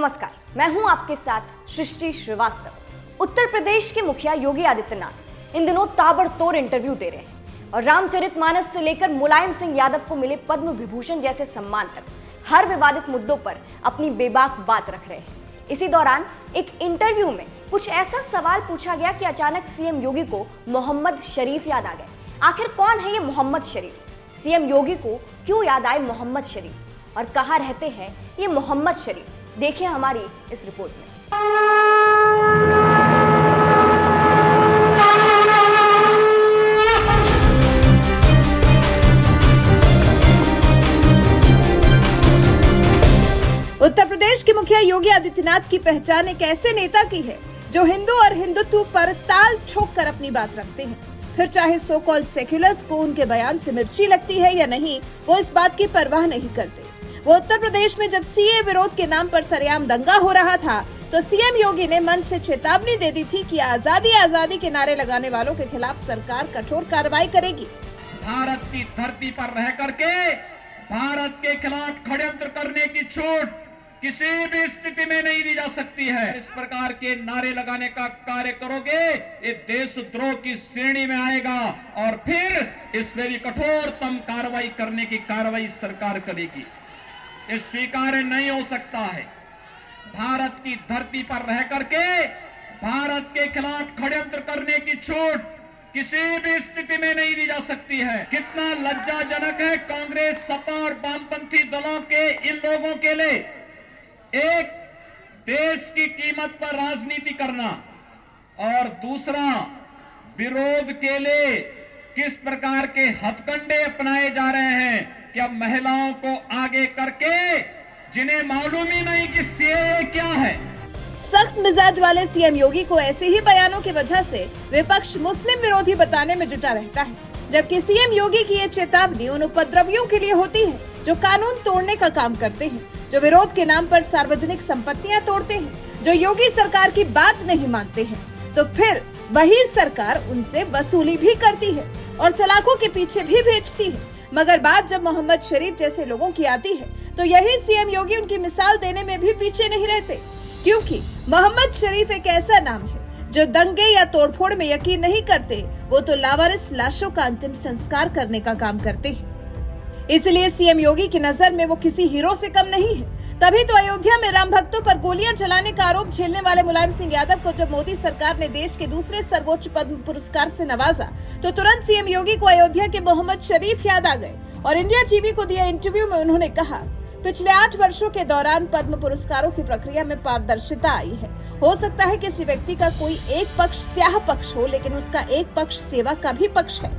नमस्कार, मैं हूं आपके साथ सृष्टि श्रीवास्तव। उत्तर प्रदेश के मुखिया योगी आदित्यनाथ इन दिनों ताबड़तोड़ इंटरव्यू दे रहे हैं और रामचरितमानस से लेकर मुलायम सिंह यादव को मिले पद्म विभूषण जैसे सम्मान तक हर विवादित मुद्दों पर अपनी बेबाक बात रख रहे हैं। इसी दौरान एक इंटरव्यू में कुछ ऐसा सवाल पूछा गया कि अचानक सीएम योगी को मोहम्मद शरीफ याद आ गए। आखिर कौन है ये मोहम्मद शरीफ? सीएम योगी को क्यों याद आए मोहम्मद शरीफ और कहाँ रहते हैं ये मोहम्मद शरीफ? देखिए हमारी इस रिपोर्ट में। उत्तर प्रदेश के मुखिया योगी आदित्यनाथ की पहचान एक ऐसे नेता की है जो हिंदू और हिंदुत्व पर ताल ठोक कर अपनी बात रखते हैं। फिर चाहे सो कॉल्ड सेक्युलर्स को उनके बयान से मिर्ची लगती है या नहीं, वो इस बात की परवाह नहीं करते। वो उत्तर प्रदेश में जब सीए विरोध के नाम पर सरेआम दंगा हो रहा था तो सीएम योगी ने मंच से चेतावनी दे दी थी कि आजादी आजादी के नारे लगाने वालों के खिलाफ सरकार कठोर कार्रवाई करेगी। भारत की धरती पर रह करके भारत के खिलाफ षड्यंत्र करने की छूट किसी भी स्थिति में नहीं दी जा सकती है। इस प्रकार के नारे लगाने का कार्य करोगे ये देशद्रोह की श्रेणी में आएगा और फिर इसमें भी कठोरतम कार्रवाई करने की कार्रवाई सरकार करेगी। ये स्वीकार्य नहीं हो सकता है। भारत की धरती पर रह करके भारत के खिलाफ षड्यंत्र करने की छूट किसी भी स्थिति में नहीं दी जा सकती है। कितना लज्जाजनक है कांग्रेस, सपा और वामपंथी दलों के इन लोगों के लिए एक देश की कीमत पर राजनीति करना और दूसरा विरोध के लिए किस प्रकार के हथकंडे अपनाए जा रहे हैं कि अब महिलाओं को आगे करके जिन्हें मालूम ही नहीं कि सीएए क्या है। सख्त मिजाज वाले सीएम योगी को ऐसे ही बयानों की वजह से विपक्ष मुस्लिम विरोधी बताने में जुटा रहता है, जबकि सीएम योगी की ये चेतावनी उन उपद्रवियों के लिए होती है जो कानून तोड़ने का काम करते हैं, जो विरोध के नाम पर सार्वजनिक संपत्तियां तोड़ते हैं, जो योगी सरकार की बात नहीं मानते हैं। तो फिर वही सरकार उनसे वसूली भी करती है और सलाखों के पीछे भी भेजती है। मगर बात जब मोहम्मद शरीफ जैसे लोगों की आती है तो यही सीएम योगी उनकी मिसाल देने में भी पीछे नहीं रहते, क्योंकि मोहम्मद शरीफ एक ऐसा नाम है जो दंगे या तोड़फोड़ में यकीन नहीं करते, वो तो लावारिस लाशों का अंतिम संस्कार करने का काम करते हैं। इसलिए सीएम योगी की नजर में वो किसी हीरो से कम नहीं है। तभी तो अयोध्या में राम भक्तों पर गोलियां चलाने का आरोप झेलने वाले मुलायम सिंह यादव को जब मोदी सरकार ने देश के दूसरे सर्वोच्च पद्म पुरस्कार से नवाजा तो तुरंत सीएम योगी को अयोध्या के मोहम्मद शरीफ याद आ गए और इंडिया टीवी को दिए इंटरव्यू में उन्होंने कहा, पिछले 8 वर्षों के दौरान पद्म पुरस्कारों की प्रक्रिया में पारदर्शिता आई है। हो सकता है किसी व्यक्ति का कोई एक पक्ष स्याह पक्ष हो, लेकिन उसका एक पक्ष सेवा का भी पक्ष है,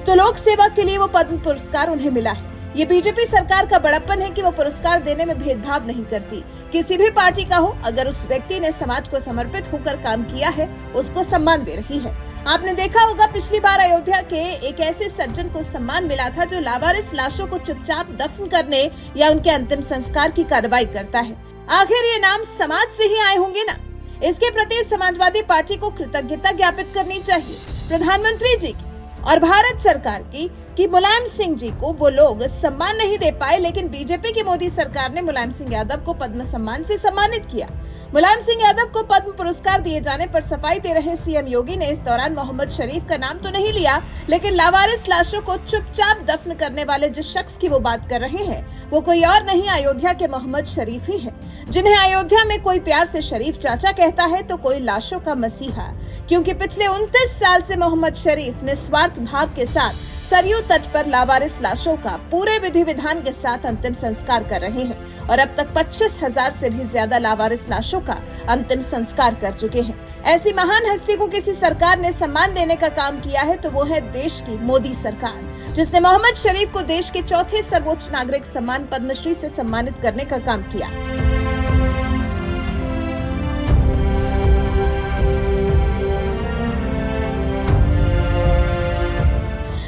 तो लोक सेवा के लिए वो पद्म पुरस्कार उन्हें मिला है। ये बीजेपी सरकार का बड़प्पन है कि वो पुरस्कार देने में भेदभाव नहीं करती, किसी भी पार्टी का हो। अगर उस व्यक्ति ने समाज को समर्पित होकर काम किया है, उसको सम्मान दे रही है। आपने देखा होगा पिछली बार अयोध्या के एक ऐसे सज्जन को सम्मान मिला था जो लावारिस लाशों को चुपचाप दफन करने या उनके अंतिम संस्कार की कार्रवाई करता है। आखिर ये नाम समाज से ही आए होंगे ना। इसके प्रति समाजवादी पार्टी को कृतज्ञता ज्ञापित करनी चाहिए प्रधानमंत्री जी की और भारत सरकार की कि मुलायम सिंह जी को वो लोग सम्मान नहीं दे पाए, लेकिन बीजेपी की मोदी सरकार ने मुलायम सिंह यादव को पद्म सम्मान से सम्मानित किया। मुलायम सिंह यादव को पद्म पुरस्कार दिए जाने पर सफाई दे रहे सीएम योगी ने इस दौरान मोहम्मद शरीफ का नाम तो नहीं लिया, लेकिन लावारिस लाशों को चुपचाप दफन करने वाले जिस शख्स की वो बात कर रहे हैं वो कोई और नहीं, अयोध्या के मोहम्मद शरीफ ही है, जिन्हें अयोध्या में कोई प्यार से शरीफ चाचा कहता है तो कोई लाशों का मसीहा, क्योंकि पिछले 29 साल से मोहम्मद शरीफ निस्वार्थ भाव के साथ सरयू तट पर लावारिस लाशों का पूरे विधि विधान के साथ अंतिम संस्कार कर रहे हैं और अब तक 25,000 से भी ज्यादा लावारिस लाशों का अंतिम संस्कार कर चुके हैं। ऐसी महान हस्ती को किसी सरकार ने सम्मान देने का काम किया है तो वो है देश की मोदी सरकार, जिसने मोहम्मद शरीफ को देश के चौथे सर्वोच्च नागरिक सम्मान पद्मश्री से सम्मानित करने का काम किया।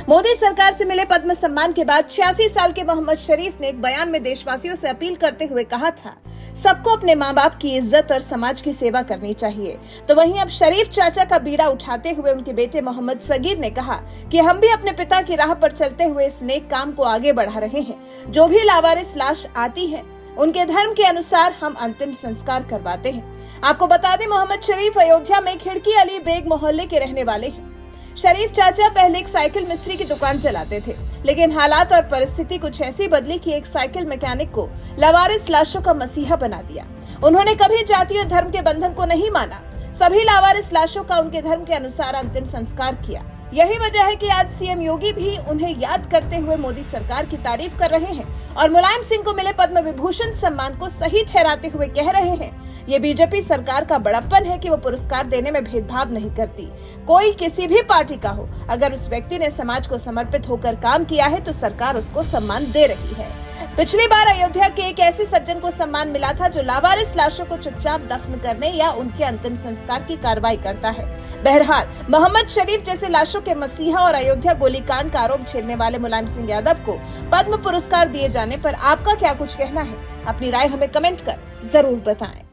मोदी सरकार से मिले पद्म सम्मान के बाद 86 साल के मोहम्मद शरीफ ने एक बयान में देशवासियों से अपील करते हुए कहा था, सबको अपने माँ बाप की इज्जत और समाज की सेवा करनी चाहिए। तो वहीं अब शरीफ चाचा का बीड़ा उठाते हुए उनके बेटे मोहम्मद सगीर ने कहा कि हम भी अपने पिता की राह पर चलते हुए इस नेक काम को आगे बढ़ा रहे हैं। जो भी लावारिस लाश आती है उनके धर्म के अनुसार हम अंतिम संस्कार करवाते हैं। आपको बता दें, मोहम्मद शरीफ अयोध्या में खिड़की अली बेग मोहल्ले के रहने वाले हैं। शरीफ चाचा पहले एक साइकिल मिस्त्री की दुकान चलाते थे, लेकिन हालात और परिस्थिति कुछ ऐसी बदली कि एक साइकिल मैकेनिक को लावारिस लाशों का मसीहा बना दिया। उन्होंने कभी जाति और धर्म के बंधन को नहीं माना, सभी लावारिस लाशों का उनके धर्म के अनुसार अंतिम संस्कार किया। यही वजह है कि आज सीएम योगी भी उन्हें याद करते हुए मोदी सरकार की तारीफ कर रहे हैं और मुलायम सिंह को मिले पद्म विभूषण सम्मान को सही ठहराते हुए कह रहे हैं, ये बीजेपी सरकार का बड़प्पन है कि वो पुरस्कार देने में भेदभाव नहीं करती। कोई किसी भी पार्टी का हो, अगर उस व्यक्ति ने समाज को समर्पित होकर काम किया है तो सरकार उसको सम्मान दे रही है। पिछली बार अयोध्या के एक ऐसे सज्जन को सम्मान मिला था जो लावारिस लाशों को चुपचाप दफन करने या उनके अंतिम संस्कार की कार्रवाई करता है। बहरहाल, मोहम्मद शरीफ जैसे लाशों के मसीहा और अयोध्या गोलीकांड का आरोप झेलने वाले मुलायम सिंह यादव को पद्म पुरस्कार दिए जाने पर आपका क्या कुछ कहना है? अपनी राय हमें कमेंट कर जरूर बताएं।